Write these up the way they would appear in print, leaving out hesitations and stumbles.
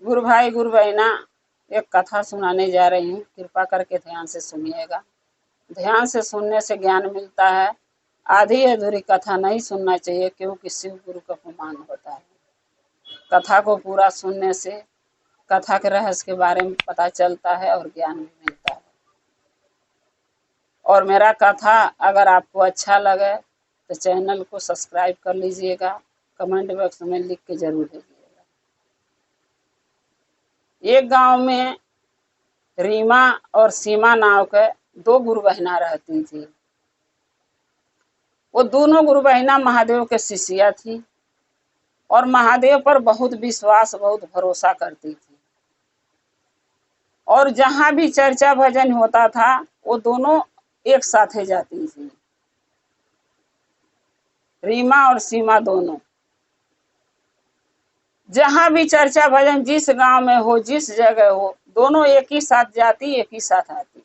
गुरु भाई गुरु बहना, एक कथा सुनाने जा रही हूँ। कृपा करके ध्यान से सुनिएगा। ध्यान से सुनने से ज्ञान मिलता है। आधी अधूरी कथा नहीं सुनना चाहिए, क्योंकि शिव गुरु का अपमान होता है। कथा को पूरा सुनने से कथा के रहस्य के बारे में पता चलता है और ज्ञान भी मिलता है। और मेरा कथा अगर आपको अच्छा लगे तो चैनल को सब्सक्राइब कर लीजिएगा। कमेंट बॉक्स में लिख के जरूर भेजिएगा। एक गांव में रीमा और सीमा नाव के दो गुरु बहना रहती थी। वो दोनों गुरु बहना महादेव के शिष्या थी और महादेव पर बहुत विश्वास, बहुत भरोसा करती थी। और जहां भी चर्चा भजन होता था वो दोनों एक साथ ही जाती थी। रीमा और सीमा दोनों जहां भी चर्चा भजन जिस गांव में हो, जिस जगह हो, दोनों एक ही साथ जाती, एक ही साथ आती।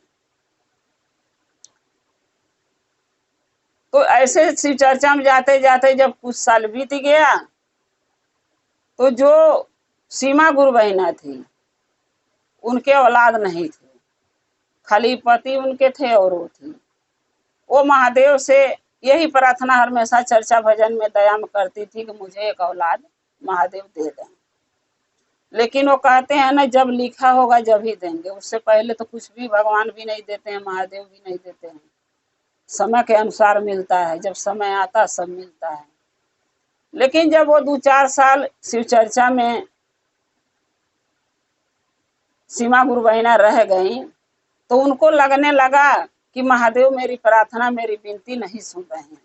तो ऐसे शिव चर्चा में जाते जाते जब कुछ साल बीत गया तो जो सीमा गुरु बहना थी उनके औलाद नहीं थे, खाली पति उनके थे और वो थी। वो महादेव से यही प्रार्थना हमेशा चर्चा भजन में दया में करती थी कि मुझे एक औलाद महादेव दे दें। लेकिन वो कहते हैं ना, जब लिखा होगा जब ही देंगे, उससे पहले तो कुछ भी भगवान भी नहीं देते हैं, महादेव भी नहीं देते हैं। समय के अनुसार मिलता है, जब समय आता सब मिलता है। लेकिन जब वो 2-4 साल शिव चर्चा में सीमा गुरु बहना रह गई तो उनको लगने लगा कि महादेव मेरी प्रार्थना, मेरी विनती नहीं सुन रहे हैं।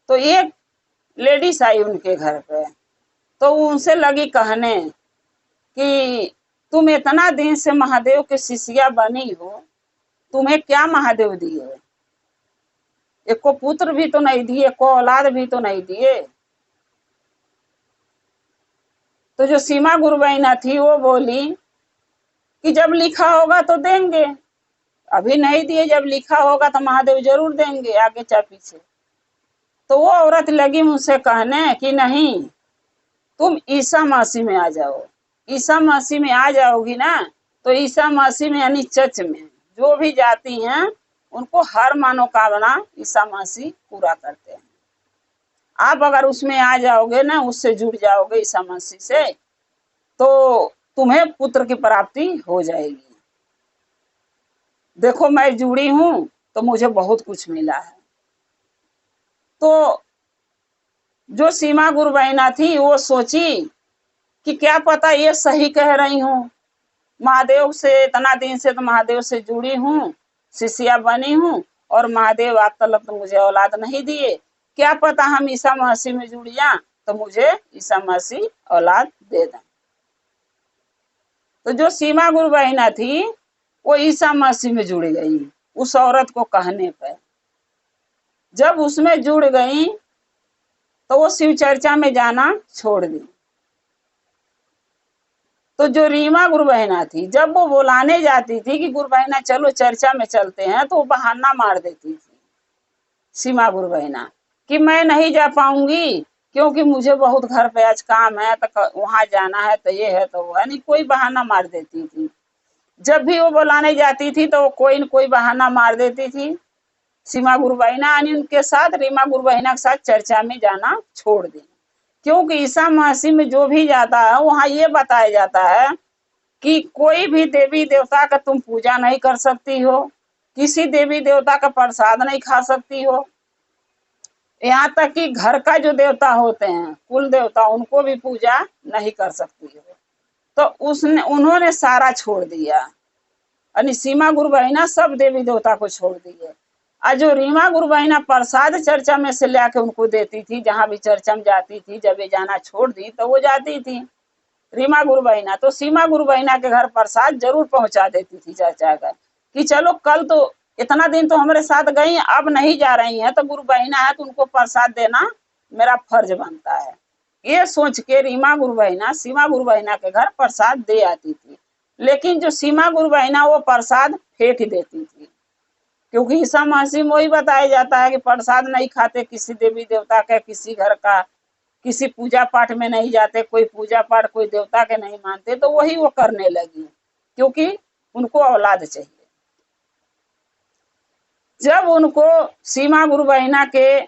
तो एक लेडीज आई उनके घर पे, तो उनसे लगी कहने कि तुम इतना दिन से महादेव के शिष्या बनी हो, तुम्हें क्या महादेव दिए? एक को पुत्र भी तो नहीं दिए, को औलाद भी तो नहीं दिए। तो जो सीमा गुरु बहना थी वो बोली कि जब लिखा होगा तो देंगे, अभी नहीं दिए, जब लिखा होगा तो महादेव जरूर देंगे, आगे चाहे पीछे। तो वो औरत लगी मुझसे कहने कि नहीं, तुम ईसा मसीह में आ जाओ। ईसा मसीह में आ जाओगी ना तो ईसा मसीह में यानी चर्च में जो भी जाती हैं उनको हर मनोकामना ईसा मसीह पूरा करते हैं। आप अगर उसमें आ जाओगे ना, उससे जुड़ जाओगे ईसा मसीह से, तो तुम्हें पुत्र की प्राप्ति हो जाएगी। देखो मैं जुड़ी हूं तो मुझे बहुत कुछ मिला है। तो जो सीमा गुरु बहना थी वो सोची कि क्या पता ये सही कह रही हूँ, महादेव से इतना दिन से तो महादेव से जुड़ी हूँ, शिष्या बनी हूँ, और महादेव आज तक तो मुझे औलाद नहीं दिए। क्या पता हम ईसा मसीह में जुड़िया तो मुझे ईसा मसीह औलाद दे दें। तो जो सीमा गुरु बहना थी वो ईसा मसीह में जुड़ गई उस औरत को कहने पर। जब उसमें जुड़ गई तो वो शिव चर्चा में जाना छोड़ दी। तो जो रीमा गुरु बहना थी, जब वो बुलाने जाती थी कि गुरु बहना चलो चर्चा में चलते हैं, तो वो बहाना मार देती थी सीमा गुरु बहना कि मैं नहीं जा पाऊंगी, क्योंकि मुझे बहुत घर पे आज काम है, तो वहां जाना है, तो ये है तो वो है, नहीं कोई बहाना मार देती थी। जब भी वो बुलाने जाती थी तो वो कोई न कोई बहाना मार देती थी। सीमा गुरु बहना यानी उनके साथ रीमा गुरु बहना के साथ चर्चा में जाना छोड़ दी। क्योंकि ईसा मसीह में जो भी जाता है वहां ये बताया जाता है कि कोई भी देवी देवता का तुम पूजा नहीं कर सकती हो, किसी देवी देवता का प्रसाद नहीं खा सकती हो, यहाँ तक कि घर का जो देवता होते हैं, कुल देवता, उनको भी पूजा नहीं कर सकती हो। तो उन्होंने सारा छोड़ दिया, यानी सीमा गुरु बहना सब देवी देवता को छोड़ दिए। और जो रीमा गुरु बहना प्रसाद चर्चा में से लाके उनको देती थी, जहां भी चर्चा में जाती थी, जब ये जाना छोड़ दी तो वो जाती थी रीमा गुरु बहना, तो सीमा गुरु बहना के घर प्रसाद जरूर पहुंचा देती थी चर्चा का कि चलो कल तो इतना दिन तो हमारे साथ गई, अब नहीं जा रही है तो गुरु बहना है तो उनको प्रसाद देना मेरा फर्ज बनता है। ये सोच के रीमा गुरु बहना सीमा गुरु बहना के घर प्रसाद दे आती थी। लेकिन जो सीमा गुरु बहना वो प्रसाद फेंक देती थी, क्योंकि ईसा मसीह में वही बताया जाता है कि प्रसाद नहीं खाते किसी देवी देवता का, किसी घर का, किसी पूजा पाठ में नहीं जाते, कोई पूजा पाठ कोई देवता के नहीं मानते, तो वही वो करने लगी क्योंकि उनको औलाद चाहिए। जब उनको सीमा गुरु बहिना के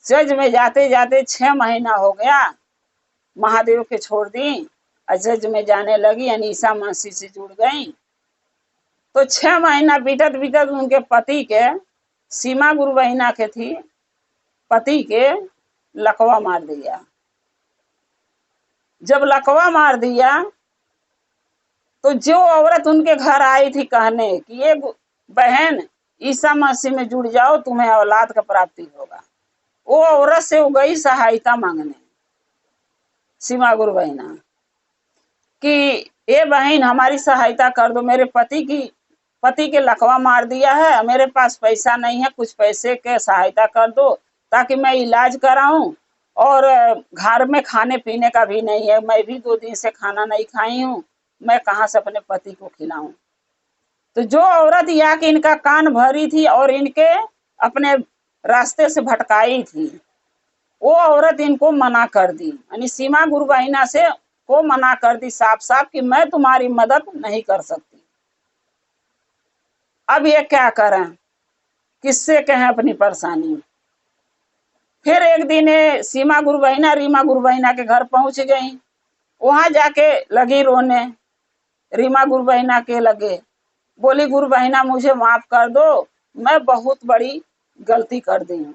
जज में जाते जाते 6 महीना हो गया, महादेव के छोड़ दी और जज में जाने लगी, अनीसा मासी से जुड़ गई। तो 6 महीना बीतत बीतत उनके पति के, सीमा गुरु बहिना के थी, पति के लकवा मार दिया। जब लकवा मार दिया तो जो औरत उनके घर आई थी कहने कि ये बहन ईसा मसीह में जुड़ जाओ, तुम्हें औलाद का प्राप्ति होगा, वो औरत से वो गई सहायता मांगने, सीमा गुरु बहिना, कि ये बहन हमारी सहायता कर दो, मेरे पति के लकवा मार दिया है, मेरे पास पैसा नहीं है, कुछ पैसे के सहायता कर दो ताकि मैं इलाज कराऊं, और घर में खाने पीने का भी नहीं है, मैं भी 2 दिन से खाना नहीं खाई हूँ, मैं कहाँ से अपने पति को खिलाऊं। तो जो औरत या कि इनका कान भरी थी और इनके अपने रास्ते से भटकाई थी, वो औरत इनको मना कर दी, यानी सीमा गुरु बहिना से को मना कर दी साफ साफ कि मैं तुम्हारी मदद नहीं कर सकती। अब ये क्या करें, किससे कहें अपनी परेशानी। फिर एक दिन सीमा गुरु बहिना रीमा गुरु बहिना के घर पहुंच गई, वहां जाके लगी रोने, रीमा गुरु बहिना के लगे, बोली गुरु बहिना मुझे माफ कर दो, मैं बहुत बड़ी गलती कर दी हूँ।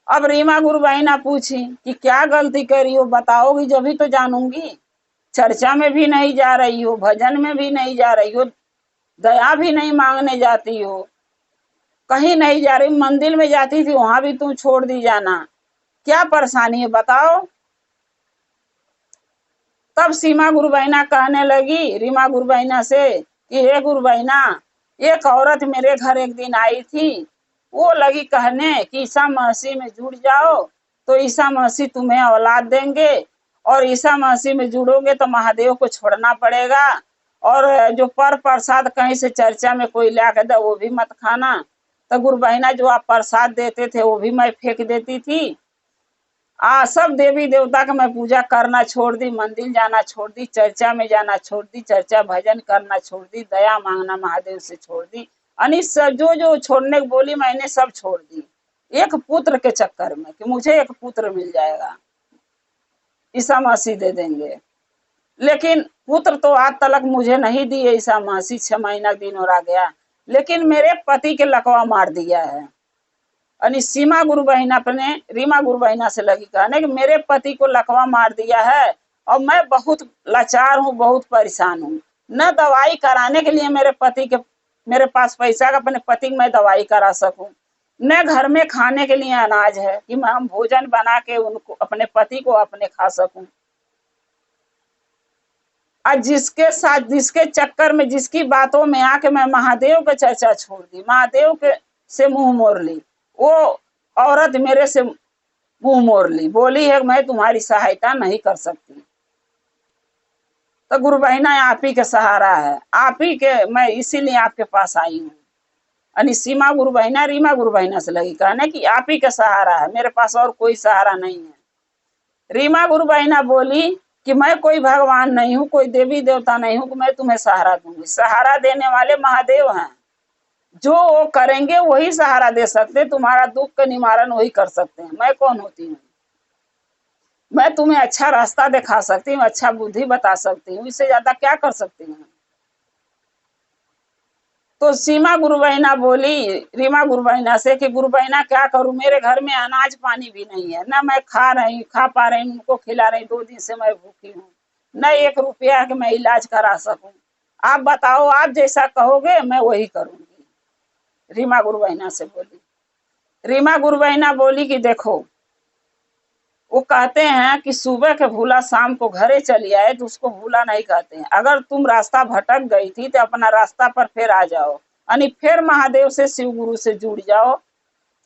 अब रीमा गुरु बहिना पूछी कि क्या गलती करी हो, बताओगी जब ही तो जानूंगी। चर्चा में भी नहीं जा रही हो, भजन में भी नहीं जा रही हो, दया भी नहीं मांगने जाती हो, कहीं नहीं जा रही, मंदिर में जाती थी वहां भी तुम छोड़ दी जाना, क्या परेशानी है बताओ। तब सीमा गुरु बहिना कहने लगी रीमा गुरु बहिना से कि हे गुरु बहिना, एक औरत मेरे घर एक दिन आई थी, वो लगी कहने कि ईसा मसीह में जुड़ जाओ तो ईसा मसीह तुम्हें औलाद देंगे, और ईसा मसीह में जुड़ोगे तो महादेव को छोड़ना पड़ेगा, और जो पर प्रसाद कहीं से चर्चा में कोई ला के दे वो भी मत खाना। तो गुरु बहिना जो आप प्रसाद देते थे वो भी मैं फेंक देती थी, सब देवी देवता का मैं पूजा करना छोड़ दी, मंदिर जाना छोड़ दी, चर्चा में जाना छोड़ दी, चर्चा भजन करना छोड़ दी, दया मांगना महादेव से छोड़ दी, यानी जो जो छोड़ने को बोली मैंने सब छोड़ दी, एक पुत्र के चक्कर में कि मुझे एक पुत्र मिल जाएगा, ईसा मसीह दे देंगे। लेकिन पुत्र तो आज तक मुझे नहीं दिए ईसा मसीह, 6 महीना दिन और आ गया, लेकिन मेरे पति के लकवा मार दिया है। यानी सीमा गुरु बहिना अपने रीमा गुरु बहिना से लगी कहने कि मेरे पति को लकवा मार दिया है और मैं बहुत लाचार हूँ, बहुत परेशान हूँ, न दवाई कराने के लिए मेरे पास पैसा का अपने पति की मैं दवाई करा सकूं, न घर में खाने के लिए अनाज है कि मैं हम भोजन बना के उनको अपने पति को अपने खा सकूं। आज जिसके साथ जिसके चक्कर में जिसकी बातों में आके मैं महादेव का चर्चा छोड़ दी, महादेव के से मुंह मोड़ ली, वो औरत मेरे से मुंह मोड़ ली, बोली है मैं तुम्हारी सहायता नहीं कर सकती। तो गुरु बहिना आप ही के सहारा है, आप ही के, मैं इसीलिए आपके पास आई हूँ। यानी सीमा गुरु बहिना रीमा गुरु बहिना से लगी कहने कि आप ही का सहारा है, मेरे पास और कोई सहारा नहीं है। रीमा गुरु बहिना बोली कि मैं कोई भगवान नहीं हूँ, कोई देवी देवता नहीं हूँ कि मैं तुम्हें सहारा दूंगी, सहारा देने वाले महादेव हैं, जो वो करेंगे वही सहारा दे सकते, तुम्हारा दुख का निवारण वही कर सकते हैं, मैं कौन होती हूँ। मैं तुम्हें अच्छा रास्ता दिखा सकती हूँ, अच्छा बुद्धि बता सकती हूँ, इससे ज्यादा क्या कर सकती हूँ। तो सीमा गुरु बहिना बोली रीमा गुरु बहिना से कि गुरु बहिना क्या करूं, मेरे घर में अनाज पानी भी नहीं है, ना मैं खा पा रही हूँ, उनको खिला रही, 2 दिन से मैं भूखी हूँ, न 1 रुपया कि मैं इलाज करा सकूं, आप बताओ, आप जैसा कहोगे मैं वही करूंगी, रीमा गुरु बहिना से बोली। रीमा गुरु बहिना बोली कि देखो, वो कहते हैं कि सुबह के भूला शाम को घरे चली आए तो उसको भूला नहीं कहते हैं। अगर तुम रास्ता भटक गई थी तो अपना रास्ता पर फिर आ जाओ, यानी फिर महादेव से शिव गुरु से जुड़ जाओ,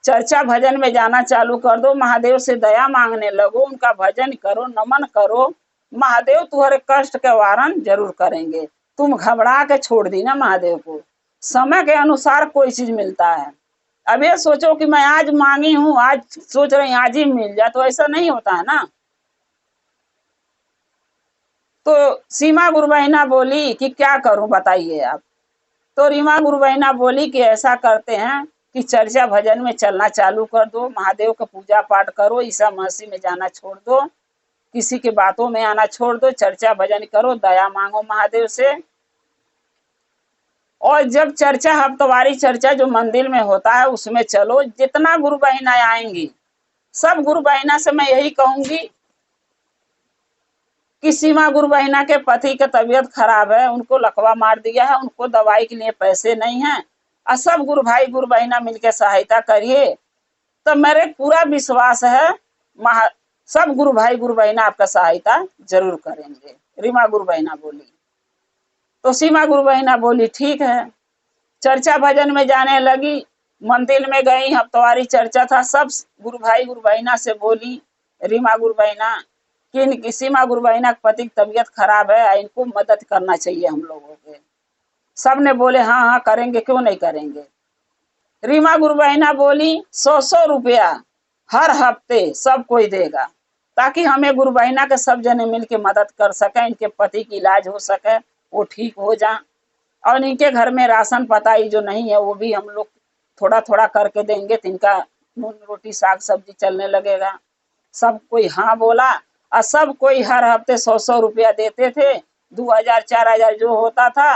चर्चा भजन में जाना चालू कर दो, महादेव से दया मांगने लगो, उनका भजन करो, नमन करो, महादेव तुम्हारे कष्ट के वारण जरूर करेंगे। तुम घबरा के छोड़ दी ना महादेव को, समय के अनुसार कोई चीज मिलता है, अब ये सोचो कि मैं आज मांगी हूं, आज सोच रही आज ही मिल जाए, तो ऐसा नहीं होता है ना। तो सीमा गुरुबहिना बोली कि क्या करूं बताइए आप। तो रीमा गुरुबहिना बोली कि ऐसा करते हैं कि चर्चा भजन में चलना चालू कर दो, महादेव का पूजा पाठ करो, ईसा मसीह में जाना छोड़ दो, किसी की बातों में आना छोड़ दो, चर्चा भजन करो, दया मांगो महादेव से। और जब चर्चा हफ्तवारी चर्चा जो मंदिर में होता है उसमें चलो, जितना गुरु बहनाएं आएंगी सब गुरु बहना से मैं यही कहूंगी कि सीमा गुरु बहना के पति का तबीयत खराब है, उनको लकवा मार दिया है, उनको दवाई के लिए पैसे नहीं है, और सब गुरु भाई गुरु बहना मिलकर सहायता करिए। तो मेरे पूरा विश्वास है सब गुरु भाई गुरु बहना आपका सहायता जरूर करेंगे, रीमा गुरु बहना बोली। तो सीमा गुरु बहना बोली ठीक है। चर्चा भजन में जाने लगी, मंदिर में गई, हफ्तवारी चर्चा था, सब गुरु भाई गुरु बहना से बोली रीमा गुरु बहना कि सीमा गुरु बहना के पति की तबीयत खराब है, इनको मदद करना चाहिए हम लोगों के। सब ने बोले हाँ हाँ करेंगे, क्यों नहीं करेंगे। रीमा गुरु बहना बोली 100 रुपया हर हफ्ते सब कोई देगा, ताकि हमें गुरु बहना के सब जने मिलके मदद कर सके, इनके पति की इलाज हो सके, वो ठीक हो जाए। और इनके घर में राशन पताई जो नहीं है वो भी हम लोग थोड़ा थोड़ा करके देंगे, तो इनका नून रोटी साग सब्जी चलने लगेगा। सब कोई हाँ बोला, और सब कोई हर हफ्ते 100 रुपया देते थे, 2000 4000 जो होता था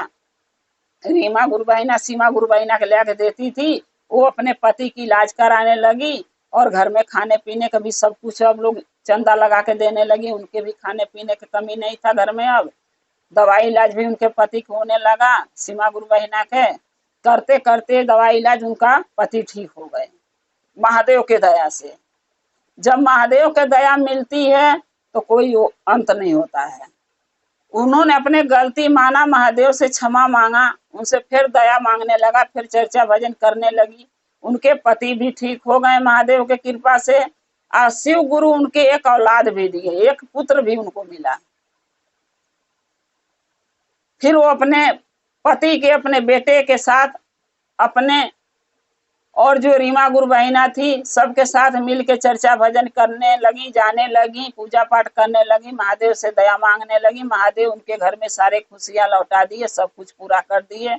रीमा गुरु बहना सीमा गुरु बहना के लेके देती थी। वो अपने पति की इलाज कराने लगी, और घर में खाने पीने का भी सब कुछ अब लोग चंदा लगा के देने लगी, उनके भी खाने पीने की कमी नहीं था घर में। अब दवाई इलाज भी उनके पति को होने लगा, सीमा गुरु बहना के करते करते दवाई इलाज उनका पति ठीक हो गए महादेव के दया से। जब महादेव के दया मिलती है तो कोई अंत नहीं होता है। उन्होंने अपने गलती माना, महादेव से क्षमा मांगा, उनसे फिर दया मांगने लगा, फिर चर्चा भजन करने लगी, उनके पति भी ठीक हो गए महादेव के कृपा से। और शिव गुरु उनके एक औलाद भी दिए, एक पुत्र भी उनको मिला। फिर वो अपने पति के अपने बेटे के साथ अपने और जो रीमा गुरु बहना थी सबके साथ मिलके चर्चा भजन करने लगी, जाने लगी, पूजा पाठ करने लगी, महादेव से दया मांगने लगी। महादेव उनके घर में सारे खुशियां लौटा दिए, सब कुछ पूरा कर दिए।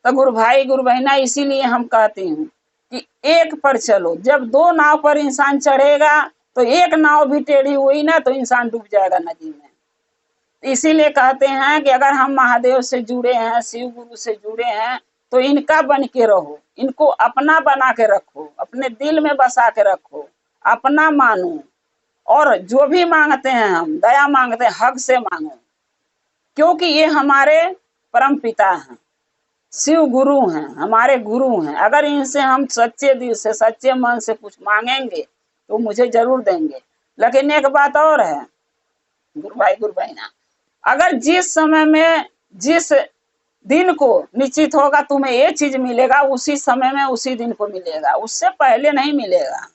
तो गुरु भाई गुरु बहना इसीलिए हम कहती हूँ कि एक पर चलो। जब 2 नाव पर इंसान चढ़ेगा तो एक नाव भी टेढ़ी हुई ना तो इंसान डूब जाएगा नदी में। इसीलिए कहते हैं कि अगर हम महादेव से जुड़े हैं, शिव गुरु से जुड़े हैं, तो इनका बन के रहो, इनको अपना बना के रखो, अपने दिल में बसा के रखो, अपना मानो। और जो भी मांगते हैं हम दया मांगते हैं, हक से मांगो, क्योंकि ये हमारे परम पिता हैं, शिव गुरु हैं, हमारे गुरु हैं। अगर इनसे हम सच्चे दिल से सच्चे मन से कुछ मांगेंगे तो मुझे जरूर देंगे। लेकिन एक बात और है गुरु भाई गुरु बहना, अगर जिस समय में जिस दिन को निश्चित होगा तुम्हें ये चीज मिलेगा, उसी समय में उसी दिन को मिलेगा, उससे पहले नहीं मिलेगा।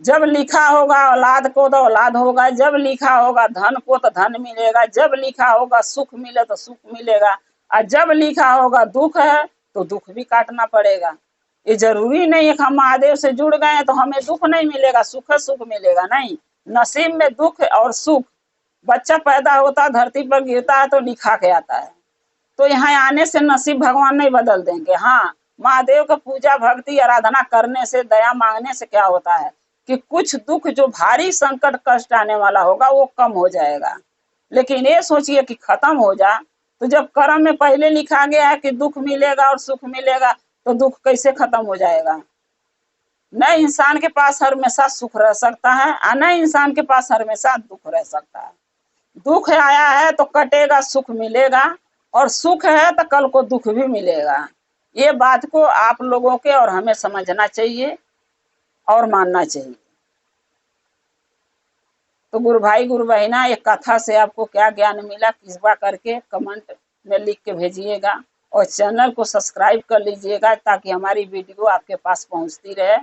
जब लिखा होगा औलाद को तो औलाद होगा, जब लिखा होगा धन को तो धन मिलेगा, जब लिखा होगा सुख मिले तो सुख मिलेगा, और जब लिखा होगा दुख है तो दुख भी काटना पड़ेगा। ये जरूरी नहीं है कि हम महादेव से जुड़ गए तो हमें दुख नहीं मिलेगा, सुख सुख मिलेगा, नहीं। नसीब में दुख और सुख, बच्चा पैदा होता है धरती पर गिरता है तो लिखा के आता है, तो यहाँ आने से नसीब भगवान नहीं बदल देंगे। हाँ, महादेव का पूजा भक्ति आराधना करने से दया मांगने से क्या होता है कि कुछ दुख जो भारी संकट कष्ट आने वाला होगा वो कम हो जाएगा। लेकिन ये सोचिए कि खत्म हो जा, तो जब कर्म में पहले लिखा गया है कि दुख मिलेगा और सुख मिलेगा तो दुख कैसे खत्म हो जाएगा। न इंसान के पास हमेशा सुख रह सकता है और न इंसान के पास हमेशा दुख रह सकता है। दुख आया है तो कटेगा, सुख मिलेगा, और सुख है तो कल को दुख भी मिलेगा। ये बात को आप लोगों के और हमें समझना चाहिए और मानना चाहिए। तो गुरु भाई गुरु बहना, ये कथा से आपको क्या ज्ञान मिला कृपया करके कमेंट में लिख के भेजिएगा, और चैनल को सब्सक्राइब कर लीजिएगा ताकि हमारी वीडियो आपके पास पहुंचती रहे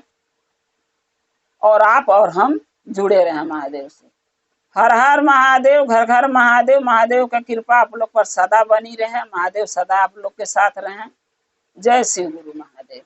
और आप और हम जुड़े रहें महादेव से। हर हर महादेव, घर घर महादेव। महादेव का कृपा आप लोग पर सदा बनी रहे, महादेव सदा आप लोग के साथ रहें। जय शिव गुरु महादेव।